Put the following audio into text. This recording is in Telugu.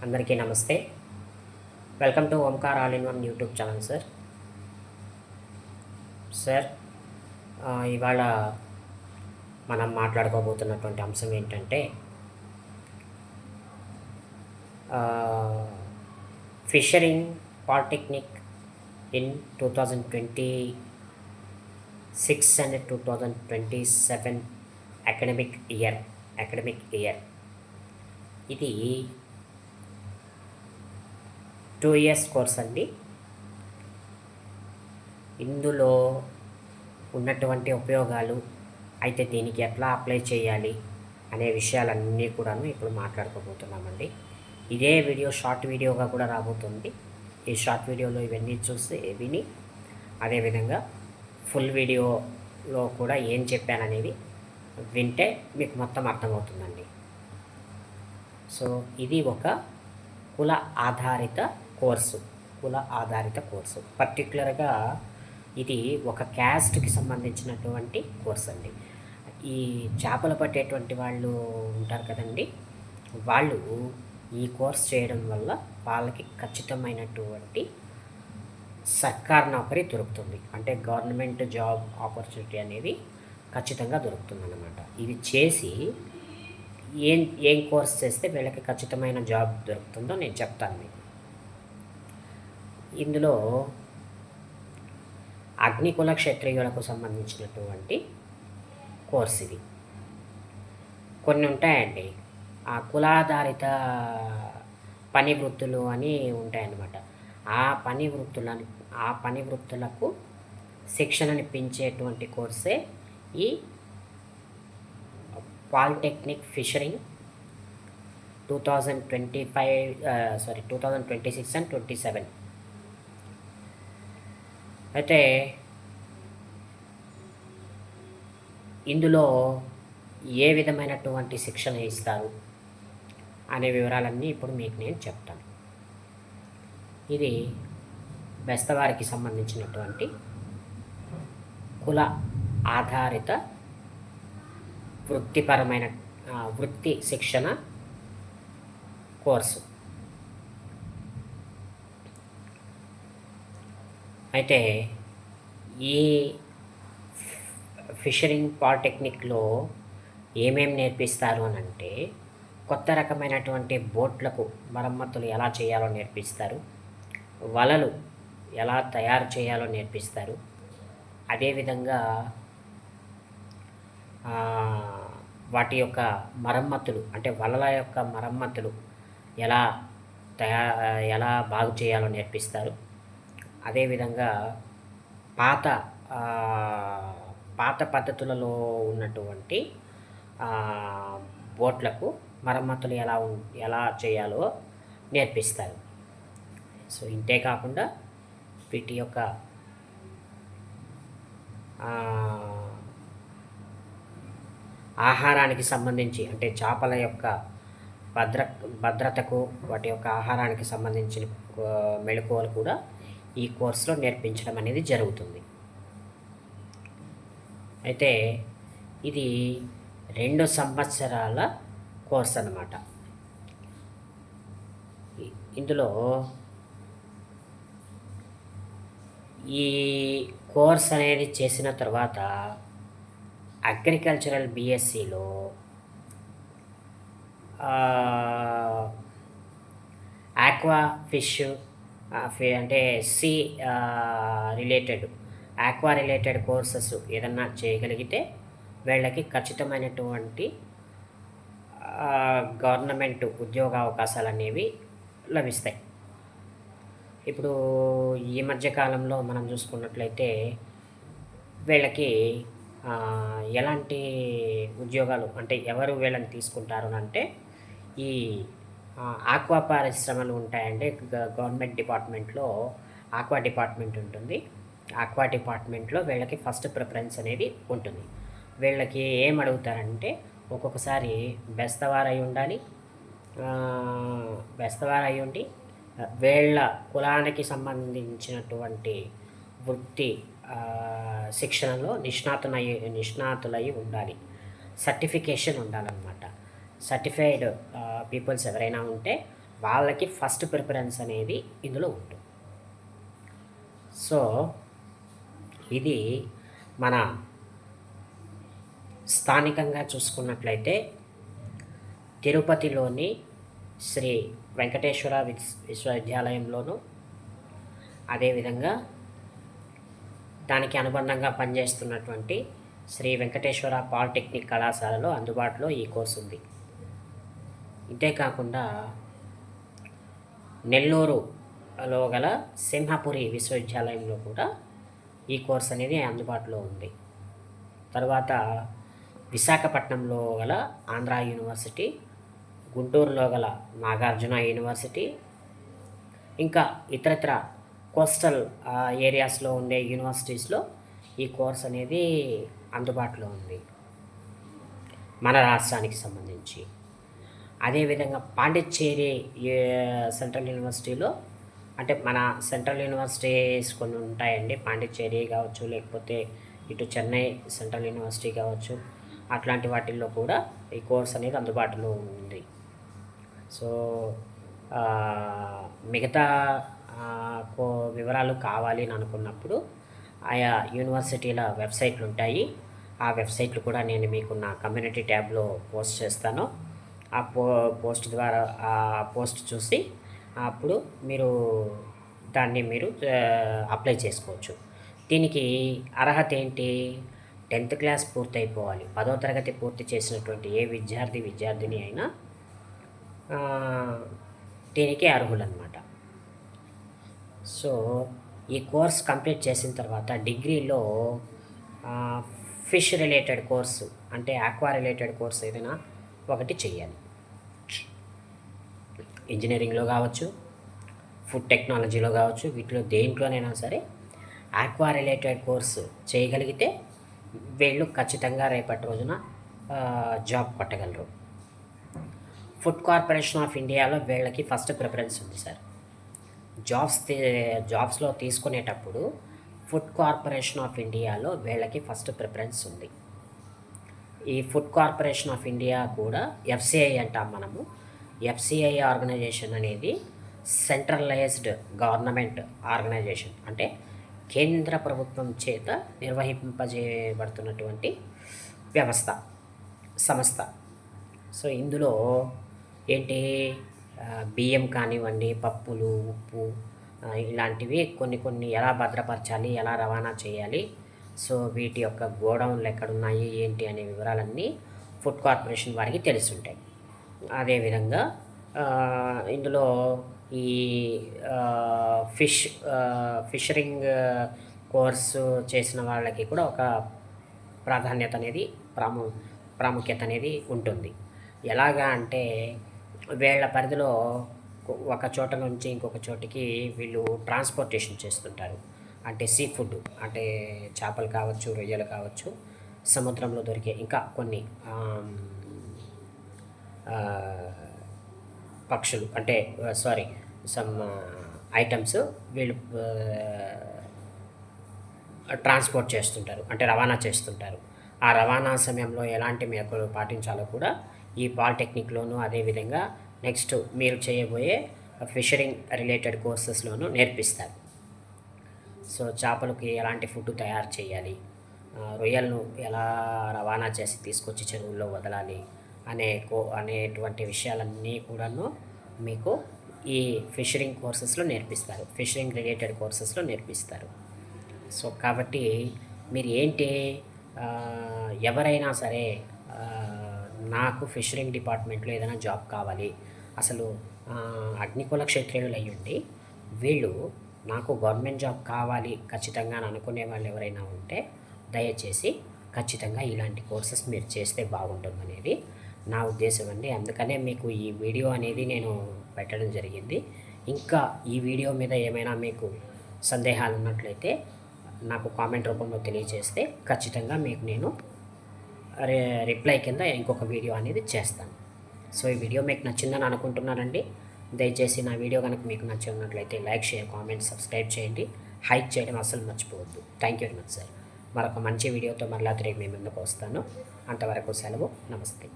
అందరికీ నమస్తే. Welcome to Omkar all in one YouTube channel sir. Sir ఇవాళ మనం మాట్లాడుకోబోతున్నటువంటి అంశం ఏంటంటే fisheries polytechnic in 2026 and 2027 academic year. ఇది 2 years కోర్స్ అండి. ఇందులో ఉన్నటువంటి ఉపయోగాలు, అయితే దీనికి ఎట్లా అప్లై చేయాలి అనే విషయాలన్నీ కూడాను ఇప్పుడు మాట్లాడుకోబోతున్నామండి. ఇదే వీడియో షార్ట్ వీడియోగా కూడా రాబోతుంది. ఈ షార్ట్ వీడియోలో ఇవన్నీ చూసి విని, అదేవిధంగా ఫుల్ వీడియోలో కూడా ఏం చెప్పాననేది వింటే మీకు మొత్తం అర్థమవుతుందండి. సో ఇది ఒక కుల ఆధారిత కోర్సు. పర్టికులర్గా ఇది ఒక క్యాస్ట్కి సంబంధించినటువంటి కోర్స్ అండి. ఈ చేపలు పట్టేటువంటి వాళ్ళు ఉంటారు కదండి, వాళ్ళు ఈ కోర్స్ చేయడం వల్ల వాళ్ళకి ఖచ్చితమైనటువంటి సర్కార్ నౌకరీ దొరుకుతుంది. అంటే గవర్నమెంట్ జాబ్ ఆపర్చునిటీ అనేది ఖచ్చితంగా దొరుకుతుందన్నమాట. ఇది చేసి ఏం కోర్స్ చేస్తే వీళ్ళకి ఖచ్చితమైన జాబ్ దొరుకుతుందో నేను చెప్తాను మీకు. ఇందులో అగ్నికుల క్షత్రియులకు సంబంధించినటువంటి కోర్స్ ఇది. కొన్ని ఉంటాయండి ఆ కులాధారిత పని వృత్తులు అని ఉంటాయన్నమాట. ఆ పని వృత్తులకు శిక్షణనిప్పించేటువంటి కోర్సే ఈ పాలిటెక్నిక్ ఫిషరింగ్ 2026 అండ్ 27. అయితే ఇందులో ఏ విధమైనటువంటి శిక్షణ ఇస్తారు అనే వివరాలన్నీ ఇప్పుడు మీకు నేను చెప్తాను. ఇది బెస్తవారికి సంబంధించినటువంటి కుల ఆధారిత వృత్తి శిక్షణ కోర్సు. అయితే ఈ ఫిషరింగ్ పాలిటెక్నిక్లో ఏమేమి నేర్పిస్తారు అని అంటే, కొత్త రకమైనటువంటి బోట్లకు మరమ్మతులు ఎలా చేయాలో నేర్పిస్తారు, వలలు ఎలా తయారు చేయాలో నేర్పిస్తారు, అదేవిధంగా వాటి యొక్క మరమ్మతులు అంటే వలల యొక్క మరమ్మతులు ఎలా బాగు చేయాలో నేర్పిస్తారు. అదేవిధంగా పాత పద్ధతులలో ఉన్నటువంటి బోట్లకు మరమ్మతులు ఎలా చేయాలో నేర్పిస్తారు. సో ఇంతే కాకుండా వీటి యొక్క ఆహారానికి సంబంధించి, అంటే చేపల యొక్క భద్రతకు వాటి యొక్క ఆహారానికి సంబంధించిన మెళకువలు కూడా ఈ కోర్సులో నేర్పించడం అనేది జరుగుతుంది. అయితే ఇది 2 సంవత్సరాల కోర్స్ అన్నమాట. ఇందులో ఈ కోర్స్ అనేది చేసిన తర్వాత అగ్రికల్చరల్ బిఎస్సిలో ఆక్వా ఫిష్ అంటే ఆక్వా రిలేటెడ్ కోర్సెస్ ఏదన్నా చేయగలిగితే వీళ్ళకి ఖచ్చితమైనటువంటి గవర్నమెంట్ ఉద్యోగ అవకాశాలు అనేవి లభిస్తాయి. ఇప్పుడు ఈ మధ్యకాలంలో మనం చూసుకున్నట్లయితే వీళ్ళకి ఎలాంటి ఉద్యోగాలు, అంటే ఎవరు వీళ్ళని తీసుకుంటారు అంటే, ఈ ఆక్వా పరిశ్రమలు ఉంటాయండి. గవర్నమెంట్ డిపార్ట్మెంట్లో ఆక్వా డిపార్ట్మెంట్ ఉంటుంది. ఆక్వా డిపార్ట్మెంట్లో వీళ్ళకి ఫస్ట్ ప్రిఫరెన్స్ అనేది ఉంటుంది. వీళ్ళకి ఏం అడుగుతారంటే, ఒక్కొక్కసారి బెస్తవారు అయి ఉండి వీళ్ళ కులానికి సంబంధించినటువంటి వృత్తి శిక్షణలో నిష్ణాతులై ఉండాలి. సర్టిఫికేషన్ ఉండాలన్నమాట. సర్టిఫైడ్ పీపుల్స్ ఎవరైనా ఉంటే వాళ్ళకి ఫస్ట్ ప్రిఫరెన్స్ అనేది ఇందులో ఉంటుంది. సో ఇది మన స్థానికంగా చూసుకున్నట్లయితే తిరుపతిలోని శ్రీ వెంకటేశ్వర విశ్వవిద్యాలయంలోను, అదేవిధంగా దానికి అనుబంధంగా పనిచేస్తున్నటువంటి శ్రీ వెంకటేశ్వర పాలిటెక్నిక్ కళాశాలలో అందుబాటులో ఈ కోర్సు ఉంది. ఇంతేకాకుండా నెల్లూరులో గల సింహపురి విశ్వవిద్యాలయంలో కూడా ఈ కోర్స్ అనేది అందుబాటులో ఉంది. తర్వాత విశాఖపట్నంలో గల ఆంధ్ర యూనివర్సిటీ, గుంటూరులో గల నాగార్జున యూనివర్సిటీ, ఇంకా ఇతరత్ర కోస్టల్ ఏరియాస్లో ఉండే యూనివర్సిటీస్లో ఈ కోర్స్ అనేది అందుబాటులో ఉంది మన రాష్ట్రానికి సంబంధించి. అదేవిధంగా పాండిచ్చేరి సెంట్రల్ యూనివర్సిటీలో, అంటే మన సెంట్రల్ యూనివర్సిటీస్ కొన్ని ఉంటాయండి, పాండిచ్చేరి కావచ్చు, లేకపోతే ఇటు చెన్నై సెంట్రల్ యూనివర్సిటీ కావచ్చు, అట్లాంటి వాటిల్లో కూడా ఈ కోర్స్ అనేది అందుబాటులో ఉంది. సో మిగతా వివరాలు కావాలి అని అనుకున్నప్పుడు ఆయా యూనివర్సిటీల వెబ్సైట్లు ఉంటాయి. ఆ వెబ్సైట్లు కూడా నేను మీకు నా కమ్యూనిటీ ట్యాబ్లో పోస్ట్ చేస్తాను. ఆ పోస్ట్ ద్వారా ఆ పోస్ట్ చూసి అప్పుడు దాన్ని మీరు అప్లై చేసుకోవచ్చు. దీనికి అర్హత ఏంటి? 10th క్లాస్ పూర్తి అయిపోవాలి. 10వ తరగతి పూర్తి చేసినటువంటి ఏ విద్యార్థిని అయినా దీనికి అర్హులన్నమాట. సో ఈ కోర్స్ కంప్లీట్ చేసిన తర్వాత డిగ్రీలో ఫిష్ రిలేటెడ్ కోర్సు, అంటే ఆక్వా రిలేటెడ్ కోర్స్ ఏదైనా ఒకటి చేయాలి. ఇంజనీరింగ్లో కావచ్చు, ఫుడ్ టెక్నాలజీలో కావచ్చు, వీటిలో దేంట్లోనైనా సరే ఆక్వా రిలేటెడ్ కోర్సు చేయగలిగితే వీళ్ళు ఖచ్చితంగా రేపటి రోజున జాబ్ కొట్టగలరు. ఫుడ్ కార్పొరేషన్ ఆఫ్ ఇండియాలో వీళ్ళకి ఫస్ట్ ప్రిఫరెన్స్ ఉంది సార్. జాబ్స్లో తీసుకునేటప్పుడు ఫుడ్ కార్పొరేషన్ ఆఫ్ ఇండియాలో వీళ్ళకి ఫస్ట్ ప్రిఫరెన్స్ ఉంది. ఈ ఫుడ్ కార్పొరేషన్ ఆఫ్ ఇండియా కూడా ఎఫ్సిఐ అంటాం మనము. ఎఫ్సిఐ ఆర్గనైజేషన్ అనేది సెంట్రలైజ్డ్ గవర్నమెంట్ ఆర్గనైజేషన్, అంటే కేంద్ర ప్రభుత్వం చేత నిర్వహింపజేయబడుతున్నటువంటి సంస్థ. సో ఇందులో ఏంటి, బియ్యం కానివ్వండి, పప్పులు, ఉప్పు, ఇలాంటివి కొన్ని ఎలా భద్రపరచాలి, ఎలా రవాణా చేయాలి, సో వీటి యొక్క గోడౌన్లు ఎక్కడున్నాయి ఏంటి అనే వివరాలన్నీ ఫుడ్ కార్పొరేషన్ వారికి తెలిసి ఉంటాయి. అదేవిధంగా ఇందులో ఈ ఫిషరింగ్ కోర్సు చేసిన వాళ్ళకి కూడా ఒక ప్రాధాన్యత అనేది ప్రాముఖ్యత అనేది ఉంటుంది. ఎలాగా అంటే వీళ్ళ పరిధిలో ఒక చోట నుంచి ఇంకొక చోటికి వీళ్ళు ట్రాన్స్పోర్టేషన్ చేస్తుంటారు. అంటే సీ ఫుడ్, అంటే చేపలు కావచ్చు, రొయ్యలు కావచ్చు, సముద్రంలో దొరికే ఇంకా కొన్ని పక్షులు, అంటే సమ్ ఐటమ్స్ వీళ్ళు ట్రాన్స్పోర్ట్ చేస్తుంటారు, అంటే రవాణా చేస్తుంటారు. ఆ రవాణా సమయంలో ఎలాంటి మెలకువలు పాటించాలో కూడా ఈ పాలిటెక్నిక్లోను, అదేవిధంగా నెక్స్ట్ మీరు చేయబోయే ఫిషరింగ్ రిలేటెడ్ కోర్సెస్లోనూ నేర్పిస్తారు. సో చేపలకి ఎలాంటి ఫుడ్ తయారు చేయాలి, రొయ్యలను ఎలా రవాణా చేసి తీసుకొచ్చి చెరువుల్లో వదలాలి అనేటువంటి విషయాలన్నీ కూడాను మీకు ఈ ఫిషరింగ్ కోర్సెస్లో నేర్పిస్తారు, ఫిషరింగ్ రిలేటెడ్ కోర్సెస్లో నేర్పిస్తారు. సో కాబట్టి మీరు ఏంటి, ఎవరైనా సరే నాకు ఫిషరింగ్ డిపార్ట్మెంట్లో ఏదైనా జాబ్ కావాలి, అసలు అగ్నికుల క్షత్రియులు అయ్యుండి వీళ్ళు నాకు గవర్నమెంట్ జాబ్ కావాలి ఖచ్చితంగా అని అనుకునే వాళ్ళు ఎవరైనా ఉంటే దయచేసి ఖచ్చితంగా ఇలాంటి కోర్సెస్ మీరు చేస్తే బాగుంటుందనేది నా ఉద్దేశం అండి. అందుకనే మీకు ఈ వీడియో అనేది నేను పెట్టడం జరిగింది. ఇంకా ఈ వీడియో మీద ఏమైనా మీకు సందేహాలు ఉన్నట్లయితే నాకు కామెంట్ రూపంలో తెలియజేస్తే ఖచ్చితంగా మీకు నేను రిప్లై కింద ఇంకొక వీడియో అనేది చేస్తాను. సో ఈ వీడియో మీకు నచ్చిందని అనుకుంటున్నానండి. దయచేసి నా వీడియో కనుక మీకు నచ్చి ఉన్నట్లయితే లైక్, షేర్, కామెంట్, సబ్స్క్రైబ్ చేయండి. హైక్ చేయడం అస్సలు మర్చిపోవద్దు. Thank you very much sir. మరొక మంచి వీడియోతో మరలా తిరిగి మీ ముందుకు వస్తాను. అంతవరకు సెలవు. నమస్తే.